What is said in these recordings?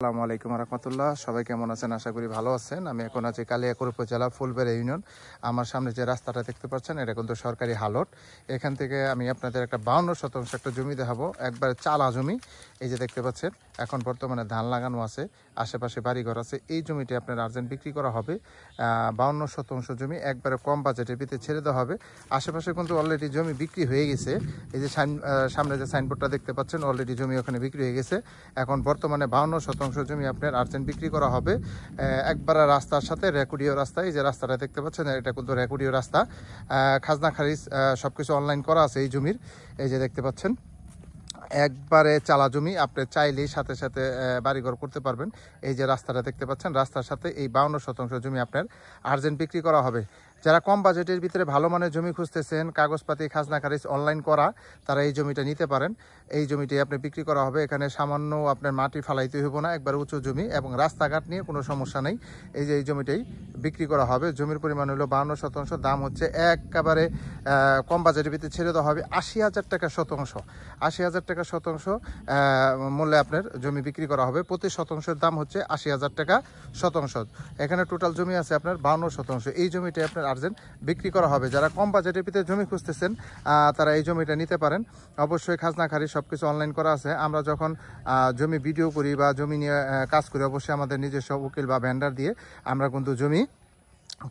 আসসালামু আলাইকুম রহমতুল্লাহ। সবাই কেমন আছেন? আশা করি ভালো আছেন। আমি এখন আছি কালিয়াকৈর উপজেলা ফুলবাড়ী ইউনিয়ন। আমার সামনে যে রাস্তাটা দেখতে পাচ্ছেন এটা কিন্তু সরকারি হালট। এখান থেকে আমি আপনাদের একটা 52% একটা জমি দেখাবো, একবারে চালা জমি। এই যে দেখতে পাচ্ছেন এখন বর্তমানে ধান লাগানো আছে, আশেপাশে বাড়িঘর আছে। এই জমিটি আপনার আর্জেন্ট বিক্রি করা হবে। 52% জমি একবারে কম বাজেটের ভিতরে ছেড়ে দেওয়া হবে। আশেপাশে কিন্তু অলরেডি জমি বিক্রি হয়ে গেছে। এই যে সামনে যে সাইনবোর্ডটা দেখতে পাচ্ছেন অলরেডি জমি ওখানে বিক্রি হয়ে গেছে। এখন বর্তমানে 52% জমি আপনার আর্জেন্ট বিক্রি করা হবে। একবারে রাস্তার সাথে রেকুডিও রাস্তা, এই যে রাস্তাটা দেখতে পাচ্ছেন এটা কিন্তু রেকুডিও রাস্তা। খাজনা খারিজ সবকিছু অনলাইন করা আছে এই জমির। এই যে দেখতে পাচ্ছেন একবারে চালা জমি, আপনি চাইলেই সাথে সাথে বাড়িঘর করতে পারবেন। এই যে রাস্তাটা দেখতে পাচ্ছেন রাস্তার সাথে এই 52% জমি আপনার আর্জেন্ট বিক্রি করা হবে। যারা কম বাজেটের ভিতরে ভালো মানের জমি খুঁজতেছেন, কাগজপাতি খাজনা খারিজ অনলাইন করা, তারা এই জমিটা নিতে পারেন। এই জমিটি আপনি বিক্রি করা হবে। এখানে সামান্য আপনার মাটি ফালাইতে হইব না, একবার উঁচু জমি এবং রাস্তাঘাট নিয়ে কোনো সমস্যা নেই। এই যে এই জমিটাই বিক্রি করা হবে। জমির পরিমাণ হলো 52%, দাম হচ্ছে একেবারে কম বাজেটের ভিতরে ছেড়ে দেওয়া হবে 80,000 টাকা শতাংশ। 80,000 টাকা শতাংশ মূল্যে আপনার জমি বিক্রি করা হবে। প্রতি শতাংশের দাম হচ্ছে 80,000 টাকা শতাংশ। এখানে টোটাল জমি আছে আপনার 52%। এই জমিটা আপনার আর্জেন্ট বিক্রি করা হবে। যারা কম বাজেটের ভিতরে জমি খুঁজতেছেন তারা এই জমিটা নিতে পারেন। অবশ্যই খাজনা খারিজ সবকিছু অনলাইন করা আছে। আমরা যখন জমি ভিডিও করি বা জমি নিয়ে কাজ করি, অবশ্যই আমাদের নিজস্ব উকিল বা ভেন্ডার দিয়ে আমরা কিন্তু জমি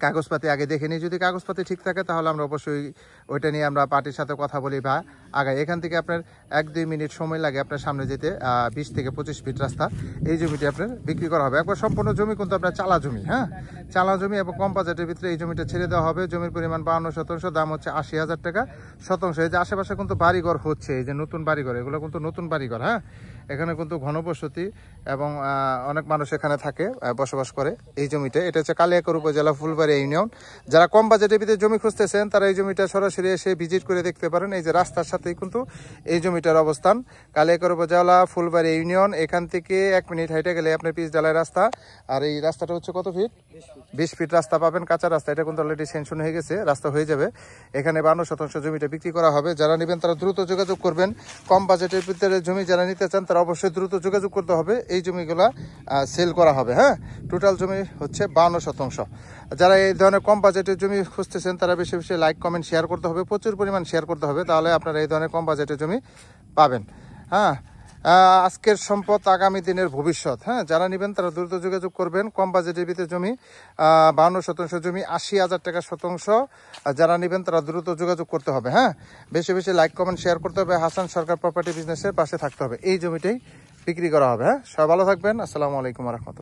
কাগজপাতি আগে দেখে নিই। যদি কাগজপাতি ঠিক থাকে তাহলে আমরা অবশ্যই ওইটা নিয়ে আমরা পার্টির সাথে কথা বলি বা আগাই। এখান থেকে আপনার 1-2 মিনিট সময় লাগে আপনার সামনে যেতে। 20 থেকে 25 ফিট রাস্তা। এই জমিটি আপনার বিক্রি করা হবে। একবার সম্পূর্ণ জমি কিন্তু আপনার চালা জমি, হ্যাঁ চালা জমি এবং কম বাজেটের ভিতরে এই জমিটা ছেড়ে দেওয়া হবে। জমির পরিমাণ 52%, দাম হচ্ছে 80,000 টাকা শতাংশ। এই যে আশেপাশে কিন্তু বাড়িঘর হচ্ছে, এই যে নতুন বাড়িঘর, এগুলো কিন্তু নতুন বাড়িঘর। হ্যাঁ এখানে কিন্তু ঘনবসতি এবং অনেক মানুষ এখানে থাকে, বসবাস করে এই জমিতে। এটা হচ্ছে কালিয়াকৈর উপজেলা ফুলবাড়ী ইউনিয়ন। যারা কম বাজেটের ভিতরে জমি খুঁজতেছেন তারা এই জমিটা সরাসরি এসে ভিজিট করে দেখতে পারেন। এই যে রাস্তার সাথেই কিন্তু এই জমিটার অবস্থান। কালিয়াকৈর উপজেলা ফুলবাড়ী ইউনিয়ন। এখান থেকে 1 মিনিট হাইটে গেলে আপনার পিচ ডালাই রাস্তা। আর এই রাস্তাটা হচ্ছে কত ফিট? 20 ফিট রাস্তা পাবেন, কাঁচা রাস্তা। এটা কিন্তু অলরেডি সেনশন হয়ে গেছে, রাস্তা হয়ে যাবে। এখানে 52% জমিটা বিক্রি করা হবে। যারা নেবেন তারা দ্রুত যোগাযোগ করবেন। কম বাজেটের ভিতরে জমি যারা নিতে চান তারা অবশ্যই দ্রুত যোগাযোগ করতে হবে। এই জমিগুলা সেল করা হবে। হ্যাঁ টোটাল জমি হচ্ছে 52%। যারা এই ধরনের কম বাজেটের জমি খুঁজতেছেন তারা বেশি বেশি লাইক কমেন্ট শেয়ার করতে হবে, প্রচুর পরিমাণ শেয়ার করতে হবে, তাহলে আপনারা এই ধরনের কম বাজেটের জমি পাবেন। হ্যাঁ আজকের সম্পদ আগামী দিনের ভবিষ্যৎ। হ্যাঁ যারা নেবেন তারা দ্রুত যোগাযোগ করবেন। কম বাজেটের ভিতরে জমি 52% জমি 80,000 টাকা শতাংশ। যারা নেবেন তারা দ্রুত যোগাযোগ করতে হবে। হ্যাঁ বেশি বেশি লাইক কমেন্ট শেয়ার করতে হবে। হাসান সরকার প্রপার্টি বিজনেসের পাশে থাকতে হবে। এই জমিটাই বিক্রি করা হবে। হ্যাঁ সবাই ভালো থাকবেন। আসসালামু আলাইকুম রহমতুল্লাহ।